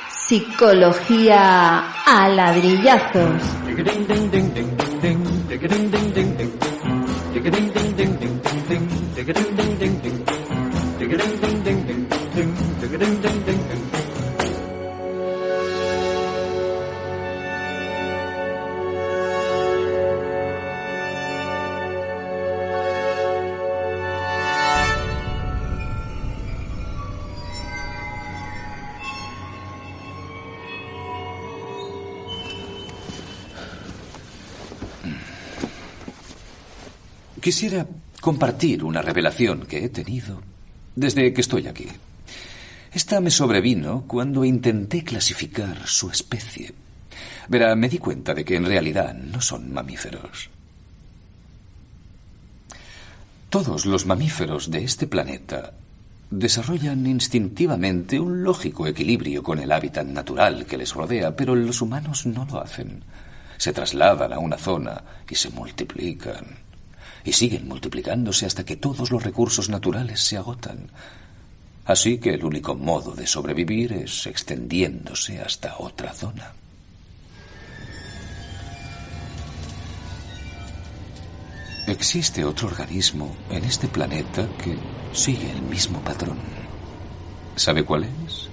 Psicología a ladrillazos. Quisiera compartir una revelación que he tenido desde que estoy aquí. Esta me sobrevino cuando intenté clasificar su especie. Verá, me di cuenta de que en realidad no son mamíferos. Todos los mamíferos de este planeta desarrollan instintivamente un lógico equilibrio con el hábitat natural que les rodea, pero los humanos no lo hacen. Se trasladan a una zona y se multiplican. Y siguen multiplicándose hasta que todos los recursos naturales se agotan. Así que el único modo de sobrevivir es extendiéndose hasta otra zona. Existe otro organismo en este planeta que sigue el mismo patrón. ¿Sabe cuál es?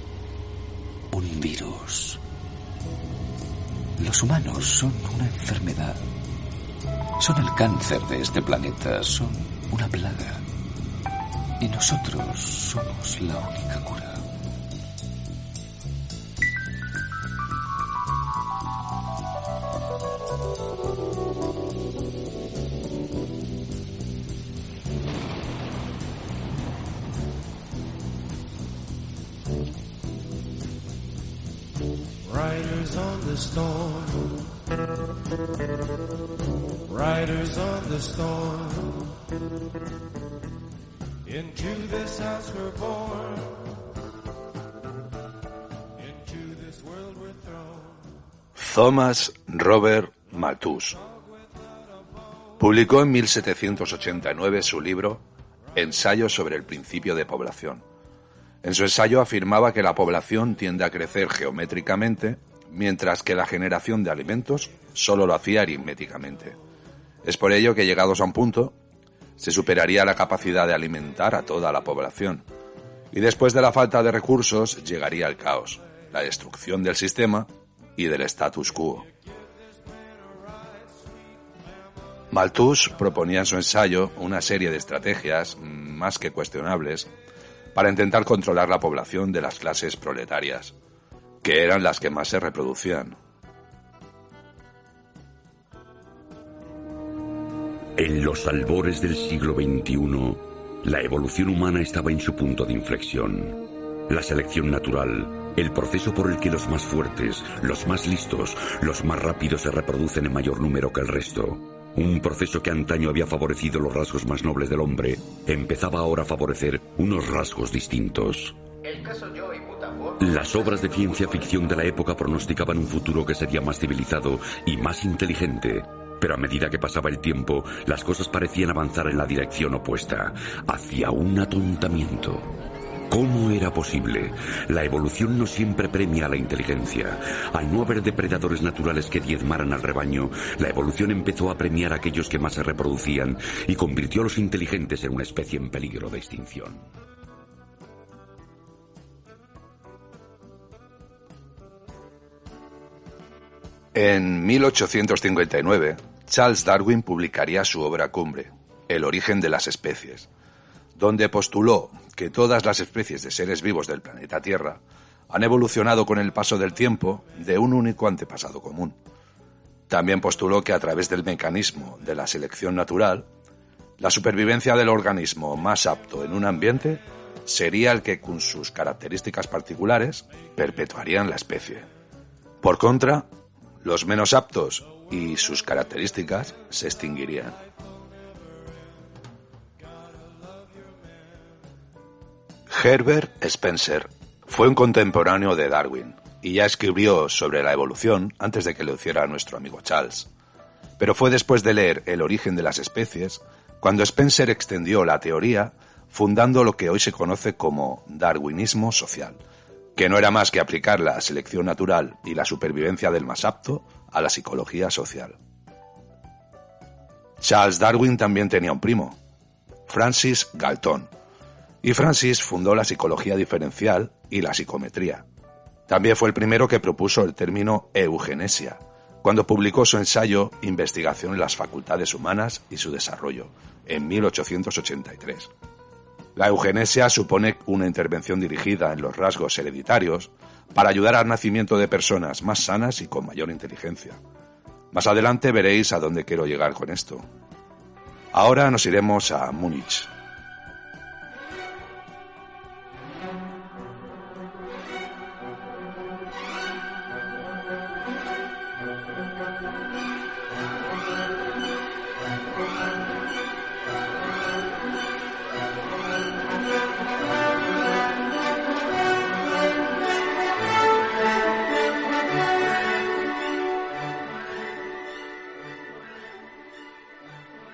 Un virus. Los humanos son una enfermedad. Son el cáncer de este planeta, son una plaga. Y nosotros somos la única cura. Riders on the storm. Riders on the storm. Into this house we're born. Into this world we're thrown. Thomas Robert Malthus publicó en 1789 su libro Ensayo sobre el principio de población. En su ensayo afirmaba que la población tiende a crecer geométricamente, mientras que la generación de alimentos solo lo hacía aritméticamente. Es por ello que, llegados a un punto, se superaría la capacidad de alimentar a toda la población, y después de la falta de recursos llegaría el caos, la destrucción del sistema y del status quo. Malthus proponía en su ensayo una serie de estrategias, más que cuestionables, para intentar controlar la población de las clases proletarias, que eran las que más se reproducían. En los albores del siglo XXI, la evolución humana estaba en su punto de inflexión. La selección natural, el proceso por el que los más fuertes, los más listos, los más rápidos se reproducen en mayor número que el resto. Un proceso que antaño había favorecido los rasgos más nobles del hombre, empezaba ahora a favorecer unos rasgos distintos. Las obras de ciencia ficción de la época pronosticaban un futuro que sería más civilizado y más inteligente. Pero a medida que pasaba el tiempo, las cosas parecían avanzar en la dirección opuesta, hacia un atontamiento. ¿Cómo era posible? La evolución no siempre premia a la inteligencia. Al no haber depredadores naturales que diezmaran al rebaño, la evolución empezó a premiar a aquellos que más se reproducían y convirtió a los inteligentes en una especie en peligro de extinción. En 1859, Charles Darwin publicaría su obra cumbre, El origen de las especies, donde postuló que todas las especies de seres vivos del planeta Tierra han evolucionado con el paso del tiempo de un único antepasado común. También postuló que a través del mecanismo de la selección natural, la supervivencia del organismo más apto en un ambiente sería el que, con sus características particulares, perpetuarían la especie. Por contra, los menos aptos y sus características se extinguirían. Herbert Spencer fue un contemporáneo de Darwin, y ya escribió sobre la evolución antes de que lo hiciera nuestro amigo Charles. Pero fue después de leer El origen de las especies cuando Spencer extendió la teoría, fundando lo que hoy se conoce como darwinismo social, que no era más que aplicar la selección natural y la supervivencia del más apto a la psicología social. Charles Darwin también tenía un primo, Francis Galton, y Francis fundó la psicología diferencial y la psicometría. También fue el primero que propuso el término eugenesia, cuando publicó su ensayo Investigación en las facultades humanas y su desarrollo, en 1883. La eugenesia supone una intervención dirigida en los rasgos hereditarios para ayudar al nacimiento de personas más sanas y con mayor inteligencia. Más adelante veréis a dónde quiero llegar con esto. Ahora nos iremos a Múnich.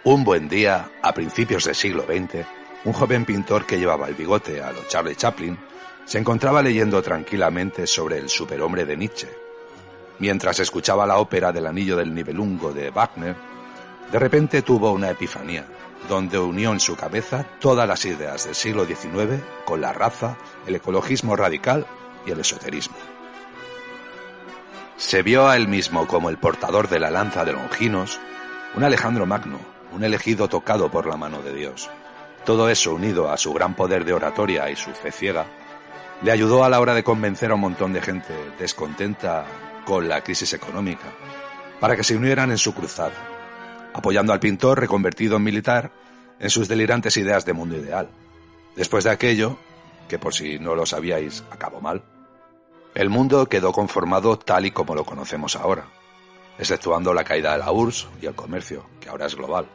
Un buen día, a principios del siglo XX, un joven pintor que llevaba el bigote a lo Charlie Chaplin se encontraba leyendo tranquilamente sobre el superhombre de Nietzsche. Mientras escuchaba la ópera del Anillo del Nibelungo de Wagner, de repente tuvo una epifanía, donde unió en su cabeza todas las ideas del siglo XIX con la raza, el ecologismo radical y el esoterismo. Se vio a él mismo como el portador de la lanza de Longinos, un Alejandro Magno, un elegido tocado por la mano de Dios. Todo eso, unido a su gran poder de oratoria y su fe ciega, le ayudó a la hora de convencer a un montón de gente descontenta con la crisis económica, para que se unieran en su cruzada, apoyando al pintor reconvertido en militar en sus delirantes ideas de mundo ideal. Después de aquello, que por si no lo sabíais, acabó mal, el mundo quedó conformado tal y como lo conocemos ahora, exceptuando la caída de la URSS y el comercio, que ahora es global.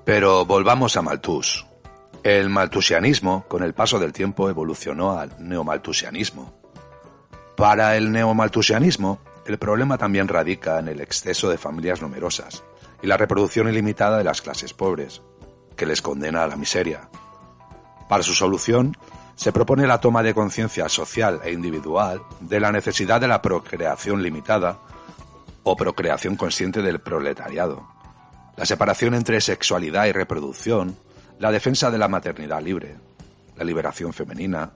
Pero volvamos a Malthus. El malthusianismo, con el paso del tiempo, evolucionó al neomalthusianismo. Para el neomalthusianismo, el problema también radica en el exceso de familias numerosas y la reproducción ilimitada de las clases pobres, que les condena a la miseria. Para su solución, se propone la toma de conciencia social e individual de la necesidad de la procreación limitada o procreación consciente del proletariado, la separación entre sexualidad y reproducción, la defensa de la maternidad libre, la liberación femenina,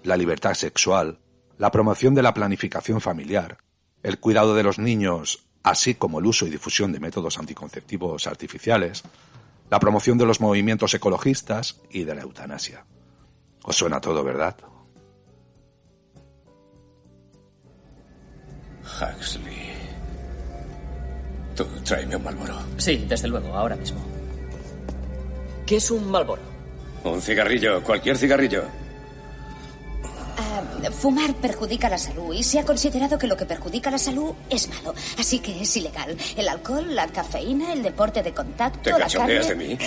la libertad sexual, la promoción de la planificación familiar, el cuidado de los niños, así como el uso y difusión de métodos anticonceptivos artificiales, la promoción de los movimientos ecologistas y de la eutanasia. Os suena todo, ¿verdad? Huxley. Tú, tráeme un Marlboro. Sí, desde luego, ahora mismo. ¿Qué es un Marlboro? Un cigarrillo, cualquier cigarrillo. Fumar perjudica la salud y se ha considerado que lo que perjudica la salud es malo, así que es ilegal. El alcohol, la cafeína, el deporte de contacto, ¿Te la cachondeas carne... de mí?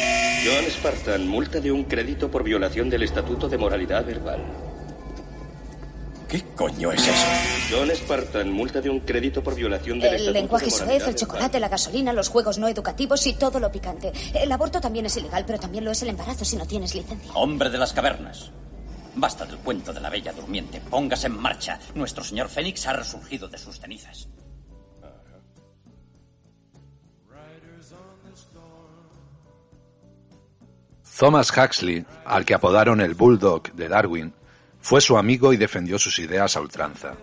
John Spartan, multa de 1 crédito por violación del Estatuto de Moralidad Verbal. ¿Qué coño es eso? John Spartan, multa de 1 crédito por violación del El Estatuto lenguaje de soez, Moralidad el chocolate, la gasolina, los juegos no educativos y todo lo picante. El aborto también es ilegal, pero también lo es el embarazo si no tienes licencia. Hombre de las cavernas. Basta del cuento de la Bella Durmiente. Póngase en marcha. Nuestro señor Fénix ha resurgido de sus cenizas. Thomas Huxley, al que apodaron el Bulldog de Darwin, fue su amigo y defendió sus ideas a ultranza.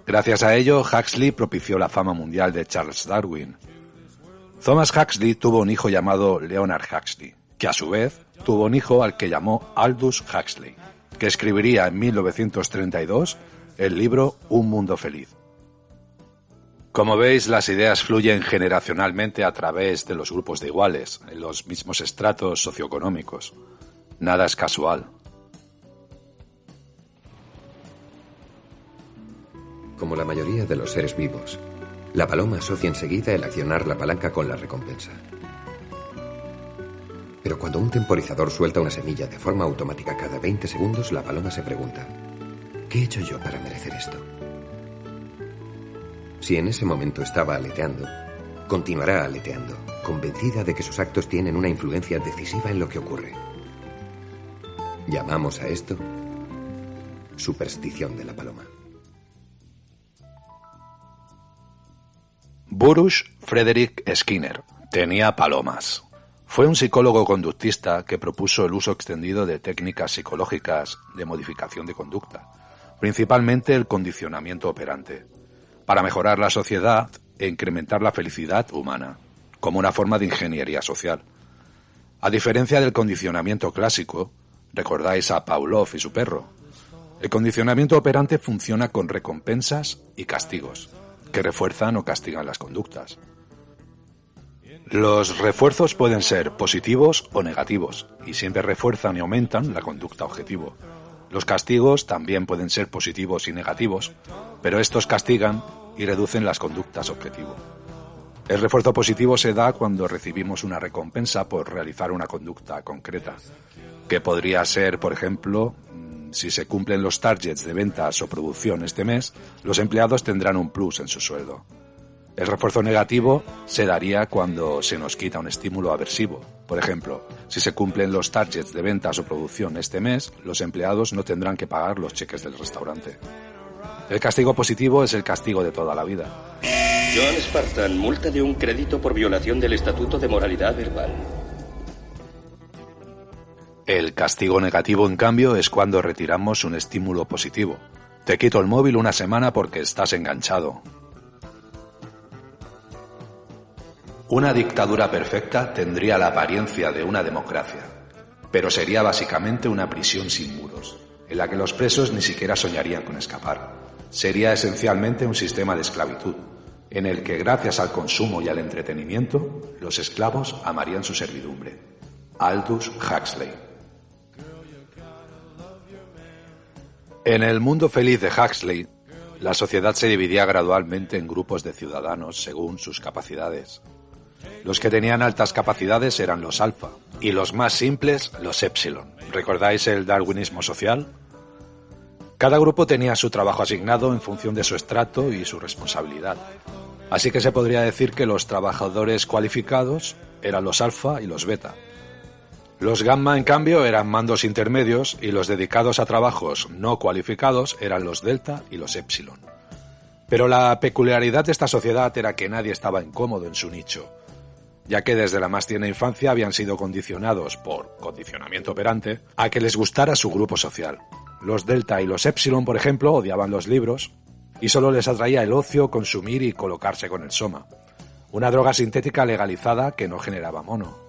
Gracias a ello, Huxley propició la fama mundial de Charles Darwin. Thomas Huxley tuvo un hijo llamado Leonard Huxley, que a su vez tuvo un hijo al que llamó Aldous Huxley, que escribiría en 1932 el libro Un mundo feliz. Como veis, las ideas fluyen generacionalmente a través de los grupos de iguales, en los mismos estratos socioeconómicos. Nada es casual. Como la mayoría de los seres vivos, La paloma asocia enseguida el accionar la palanca con la recompensa. Pero cuando un temporizador suelta una semilla de forma automática cada 20 segundos, la paloma se pregunta: ¿qué he hecho yo para merecer esto? Si en ese momento estaba aleteando, continuará aleteando, convencida de que sus actos tienen una influencia decisiva en lo que ocurre. Llamamos a esto superstición de la paloma. Burrus Frederick Skinner tenía palomas. Fue un psicólogo conductista que propuso el uso extendido de técnicas psicológicas de modificación de conducta, principalmente el condicionamiento operante, para mejorar la sociedad e incrementar la felicidad humana, como una forma de ingeniería social. A diferencia del condicionamiento clásico, recordáis a Pavlov y su perro, el condicionamiento operante funciona con recompensas y castigos, que refuerzan o castigan las conductas. Los refuerzos pueden ser positivos o negativos, y siempre refuerzan y aumentan la conducta objetivo. Los castigos también pueden ser positivos y negativos, pero estos castigan y reducen las conductas objetivo. El refuerzo positivo se da cuando recibimos una recompensa por realizar una conducta concreta, que podría ser, por ejemplo, si se cumplen los targets de ventas o producción este mes, los empleados tendrán un plus en su sueldo. El refuerzo negativo se daría cuando se nos quita un estímulo aversivo. Por ejemplo, si se cumplen los targets de ventas o producción este mes, los empleados no tendrán que pagar los cheques del restaurante. El castigo positivo es el castigo de toda la vida. John Spartan, multa de un crédito por violación del Estatuto de Moralidad Verbal. El castigo negativo, en cambio, es cuando retiramos un estímulo positivo. Te quito el móvil una semana porque estás enganchado. Una dictadura perfecta tendría la apariencia de una democracia, pero sería básicamente una prisión sin muros, en la que los presos ni siquiera soñarían con escapar. Sería esencialmente un sistema de esclavitud, en el que gracias al consumo y al entretenimiento, los esclavos amarían su servidumbre. Aldous Huxley. En el mundo feliz de Huxley, la sociedad se dividía gradualmente en grupos de ciudadanos según sus capacidades. Los que tenían altas capacidades eran los alfa, y los más simples, los épsilon. ¿Recordáis el darwinismo social? Cada grupo tenía su trabajo asignado en función de su estrato y su responsabilidad. Así que se podría decir que los trabajadores cualificados eran los alfa y los beta. Los gamma, en cambio, eran mandos intermedios y los dedicados a trabajos no cualificados eran los delta y los épsilon. Pero la peculiaridad de esta sociedad era que nadie estaba incómodo en su nicho, ya que desde la más tierna infancia habían sido condicionados por condicionamiento operante a que les gustara su grupo social. Los delta y los épsilon, por ejemplo, odiaban los libros y solo les atraía el ocio, consumir y colocarse con el soma, una droga sintética legalizada que no generaba mono.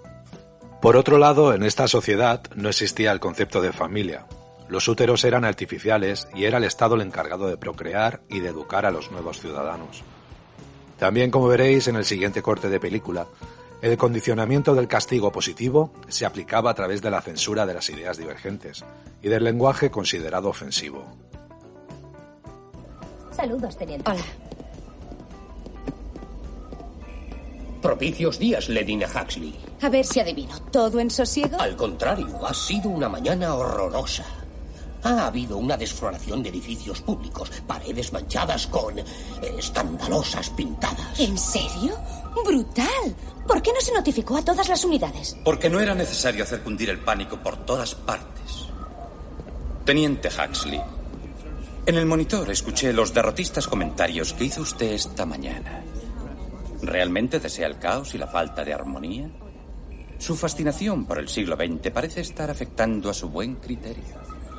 Por otro lado, en esta sociedad no existía el concepto de familia. Los úteros eran artificiales y era el Estado el encargado de procrear y de educar a los nuevos ciudadanos. También, como veréis en el siguiente corte de película, el condicionamiento del castigo positivo se aplicaba a través de la censura de las ideas divergentes y del lenguaje considerado ofensivo. Saludos, teniente. Hola. Propicios días, Ledina Huxley. A ver si adivino. ¿Todo en sosiego? Al contrario, ha sido una mañana horrorosa. Ha habido una desfloración de edificios públicos, paredes manchadas con escandalosas pintadas. ¿En serio? ¡Brutal! ¿Por qué no se notificó a todas las unidades? Porque no era necesario hacer cundir el pánico por todas partes. Teniente Huxley, en el monitor escuché los derrotistas comentarios que hizo usted esta mañana. ¿Realmente desea el caos y la falta de armonía? Su fascinación por el siglo XX parece estar afectando a su buen criterio.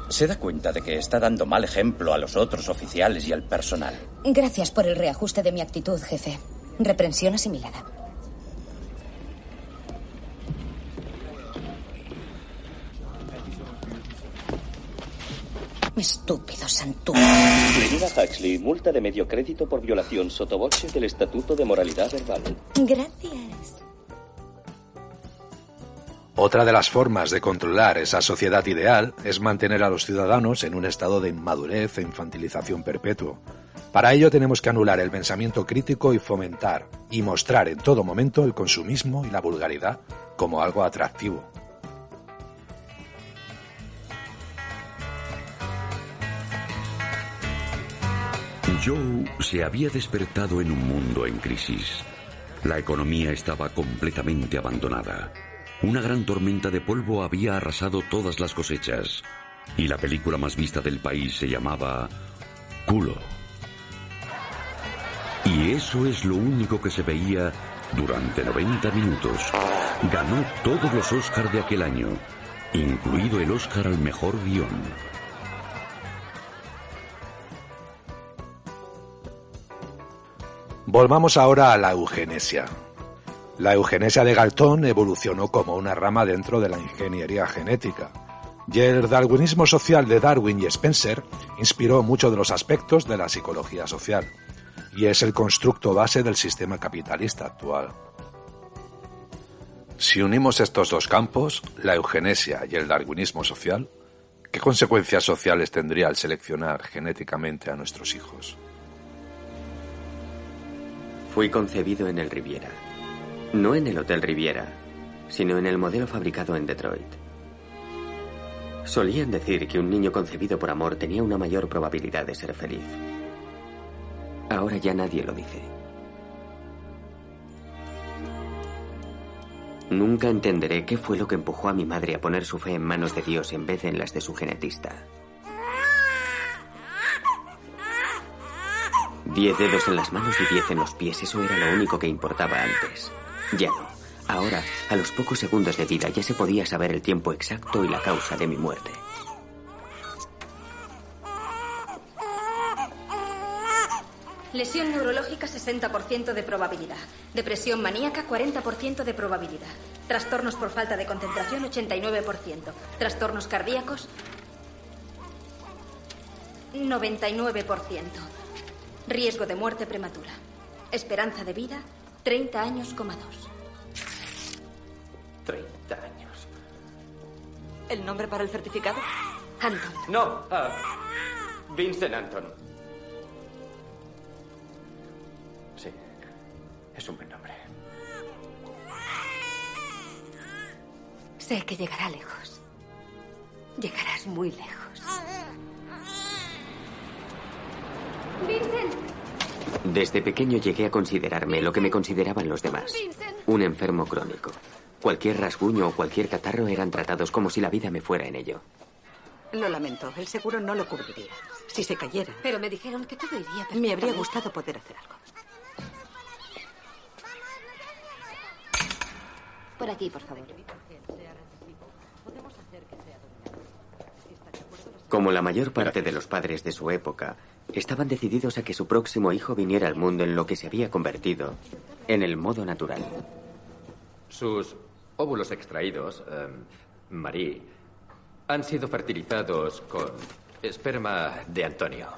¿Se da cuenta de que está dando mal ejemplo a los otros oficiales y al personal? Gracias por el reajuste de mi actitud, jefe. Reprensión asimilada. Estúpido santuario. Ledina Huxley, multa de medio crédito por violación sotovoce del Estatuto de Moralidad Verbal. Gracias. Otra de las formas de controlar esa sociedad ideal es mantener a los ciudadanos en un estado de inmadurez e infantilización perpetuo. Para ello tenemos que anular el pensamiento crítico y fomentar y mostrar en todo momento el consumismo y la vulgaridad como algo atractivo. Joe se había despertado en un mundo en crisis. La economía estaba completamente abandonada. Una gran tormenta de polvo había arrasado todas las cosechas. Y la película más vista del país se llamaba Culo. Y eso es lo único que se veía durante 90 minutos. Ganó todos los Oscars de aquel año, incluido el Oscar al mejor guión. Volvamos ahora a la eugenesia. La eugenesia de Galton evolucionó como una rama dentro de la ingeniería genética, y el darwinismo social de Darwin y Spencer inspiró muchos de los aspectos de la psicología social, y es el constructo base del sistema capitalista actual. Si unimos estos dos campos, la eugenesia y el darwinismo social, ¿qué consecuencias sociales tendría el seleccionar genéticamente a nuestros hijos? Fui concebido en el Riviera. No en el Hotel Riviera, sino en el modelo fabricado en Detroit. Solían decir que un niño concebido por amor tenía una mayor probabilidad de ser feliz. Ahora ya nadie lo dice. Nunca entenderé qué fue lo que empujó a mi madre a poner su fe en manos de Dios en vez de en las de su genetista. 10 dedos en las manos y 10 en los pies, eso era lo único que importaba antes. Ya no. Ahora, a los pocos segundos de vida, ya se podía saber el tiempo exacto y la causa de mi muerte. Lesión neurológica, 60% de probabilidad. Depresión maníaca, 40% de probabilidad. Trastornos por falta de concentración, 89%. Trastornos cardíacos, 99%. Riesgo de muerte prematura. Esperanza de vida, 30 años, 2. 30 años. ¿El nombre para el certificado? Anton. No, Vincent Anton. Sí, es un buen nombre. Sé que llegará lejos. Llegarás muy lejos. ¡Vincent! Desde pequeño llegué a considerarme lo que me consideraban los demás. Un enfermo crónico. Cualquier rasguño o cualquier catarro eran tratados como si la vida me fuera en ello. Lo lamento, el seguro no lo cubriría. Si se cayera. Pero me dijeron que todo iría perfectamente. Me habría gustado poder hacer algo. Por aquí, por favor. Como la mayor parte de los padres de su época, estaban decididos a que su próximo hijo viniera al mundo en lo que se había convertido en el modo natural. Sus óvulos extraídos, Marie, han sido fertilizados con esperma de Antonio.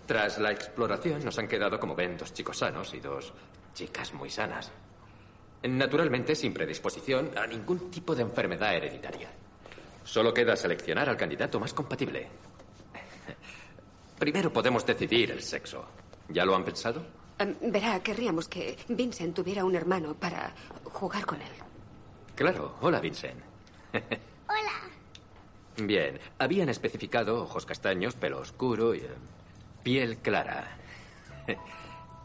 Tras la exploración nos han quedado, como ven, 2 chicos sanos y 2 chicas muy sanas. Naturalmente sin predisposición a ningún tipo de enfermedad hereditaria. Solo queda seleccionar al candidato más compatible. Primero podemos decidir el sexo. ¿Ya lo han pensado? Verá, querríamos que Vincent tuviera un hermano para jugar con él. Claro. Hola, Vincent. Hola. Bien. Habían especificado ojos castaños, pelo oscuro y piel clara.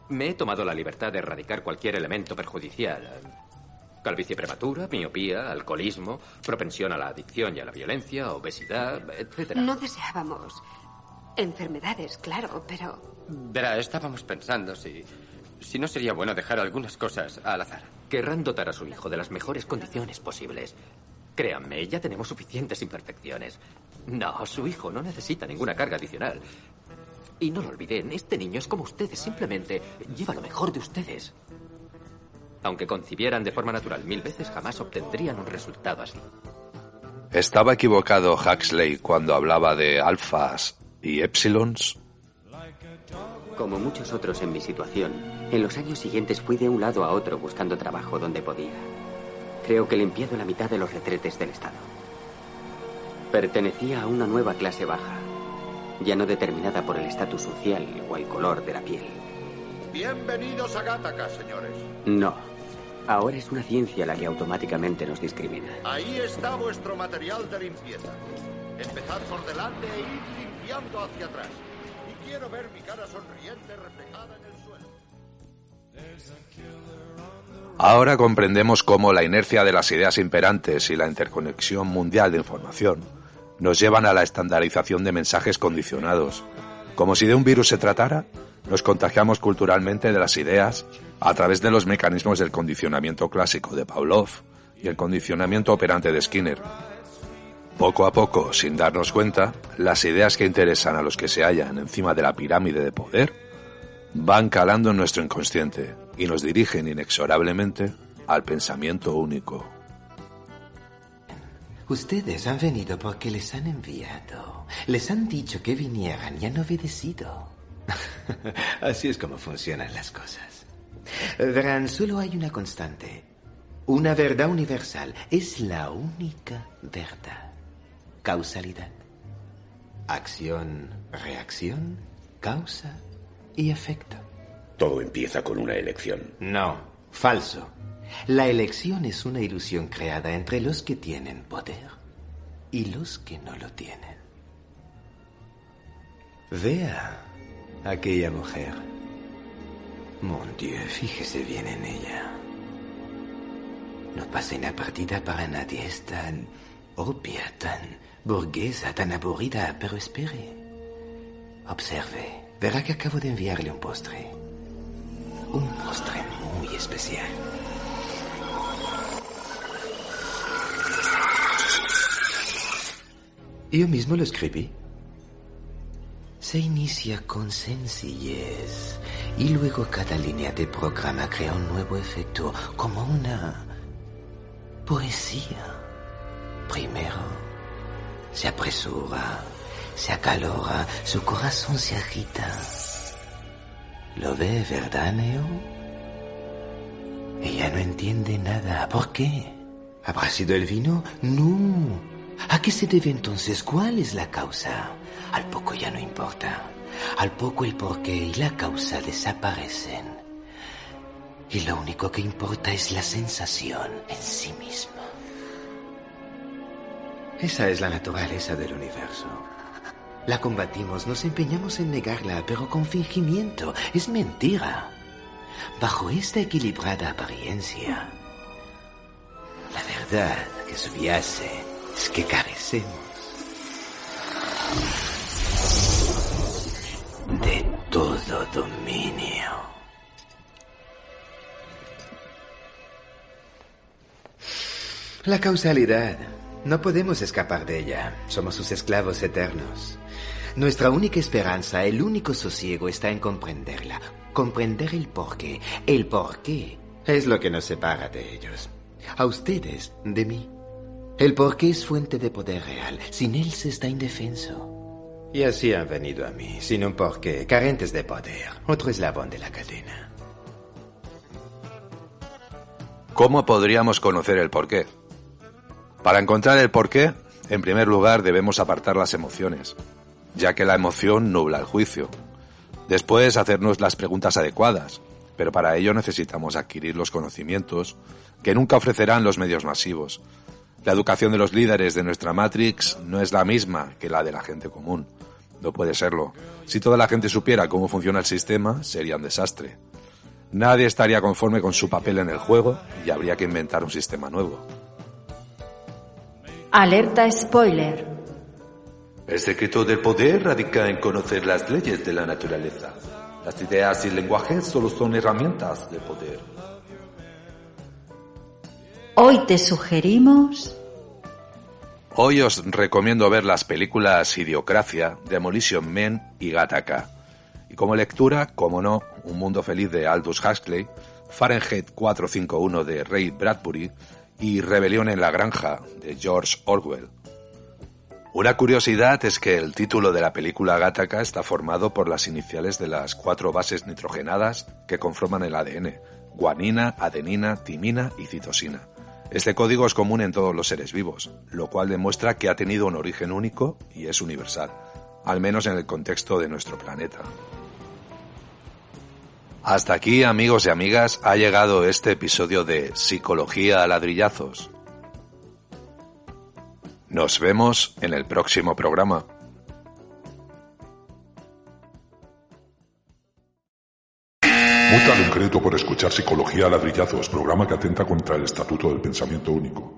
Me he tomado la libertad de erradicar cualquier elemento perjudicial. Calvicie prematura, miopía, alcoholismo, propensión a la adicción y a la violencia, obesidad, etc. No deseábamos enfermedades, claro, pero... Verá, estábamos pensando si no sería bueno dejar algunas cosas al azar. Querrán dotar a su hijo de las mejores condiciones posibles. Créanme, ya tenemos suficientes imperfecciones. No, su hijo no necesita ninguna carga adicional. Y no lo olviden, este niño es como ustedes, simplemente lleva lo mejor de ustedes. Aunque concibieran de forma natural 1000 veces, jamás obtendrían un resultado así. ¿Estaba equivocado Huxley cuando hablaba de alfas y épsilons? Como muchos otros en mi situación, en los años siguientes fui de un lado a otro buscando trabajo donde podía. Creo que he limpiado la mitad de los retretes del Estado. Pertenecía a una nueva clase baja, ya no determinada por el estatus social o el color de la piel. Bienvenidos a Gattaca, señores. No. Ahora es una ciencia la que automáticamente nos discrimina. Ahí está vuestro material de limpieza. Empezad por delante e id limpiando hacia atrás. Y quiero ver mi cara sonriente reflejada en el suelo. Ahora comprendemos cómo la inercia de las ideas imperantes y la interconexión mundial de información nos llevan a la estandarización de mensajes condicionados. Como si de un virus se tratara, nos contagiamos culturalmente de las ideas a través de los mecanismos del condicionamiento clásico de Pavlov y el condicionamiento operante de Skinner. Poco a poco, sin darnos cuenta, las ideas que interesan a los que se hallan encima de la pirámide de poder van calando en nuestro inconsciente y nos dirigen inexorablemente al pensamiento único. Ustedes han venido porque les han enviado. Les han dicho que vinieran y han obedecido. Así es como funcionan las cosas. Verán, solo hay una constante. Una verdad universal. Es la única verdad. Causalidad. Acción, reacción, causa y efecto. Todo empieza con una elección. No, falso. La elección es una ilusión creada entre los que tienen poder y los que no lo tienen. Vea aquella mujer. Mon Dieu, fíjese bien en ella. No pasa inadvertida para nadie. Es tan obvia, tan burguesa, tan aburrida. Pero espere. Observe. Verá que acabo de enviarle un postre. Un postre muy especial. Yo mismo lo escribí. Se inicia con sencillez y luego cada línea de programa crea un nuevo efecto, como una poesía. Primero se apresura, se acalora, su corazón se agita. ¿Lo ve, verdad, Neo? Ella no entiende nada. ¿Por qué? ¿Habrá sido el vino? No. ¿A qué se debe entonces? ¿Cuál es la causa? Al poco ya no importa. Al poco el porqué y la causa desaparecen. Y lo único que importa es la sensación en sí misma. Esa es la naturaleza del universo. La combatimos, nos empeñamos en negarla, pero con fingimiento. Es mentira. Bajo esta equilibrada apariencia, la verdad que subyace es que carecemos de todo dominio. La causalidad. No podemos escapar de ella. Somos sus esclavos eternos. Nuestra única esperanza, el único sosiego está en comprenderla. Comprender el porqué. El porqué es lo que nos separa de ellos. A ustedes, de mí. El porqué es fuente de poder real. Sin él se está indefenso. Y así han venido a mí, sin un porqué, carentes de poder. Otro eslabón de la cadena. ¿Cómo podríamos conocer el porqué? Para encontrar el porqué, en primer lugar debemos apartar las emociones, ya que la emoción nubla el juicio. Después, hacernos las preguntas adecuadas, pero para ello necesitamos adquirir los conocimientos que nunca ofrecerán los medios masivos. La educación de los líderes de nuestra Matrix no es la misma que la de la gente común. No puede serlo. Si toda la gente supiera cómo funciona el sistema, sería un desastre. Nadie estaría conforme con su papel en el juego y habría que inventar un sistema nuevo. Alerta spoiler. El secreto del poder radica en conocer las leyes de la naturaleza. Las ideas y el lenguaje solo son herramientas de poder. Hoy te sugerimos... Hoy os recomiendo ver las películas Idiocracia, Demolition Man y Gattaca. Y como lectura, como no, Un mundo feliz de Aldous Huxley, Fahrenheit 451 de Ray Bradbury y Rebelión en la granja de George Orwell. Una curiosidad es que el título de la película Gattaca está formado por las iniciales de las 4 bases nitrogenadas que conforman el ADN: guanina, adenina, timina y citosina. Este código es común en todos los seres vivos, lo cual demuestra que ha tenido un origen único y es universal, al menos en el contexto de nuestro planeta. Hasta aquí, amigos y amigas, ha llegado este episodio de Psicología a ladrillazos. Nos vemos en el próximo programa. Multa de un crédito por escuchar Psicología a ladrillazos, programa que atenta contra el Estatuto del Pensamiento Único.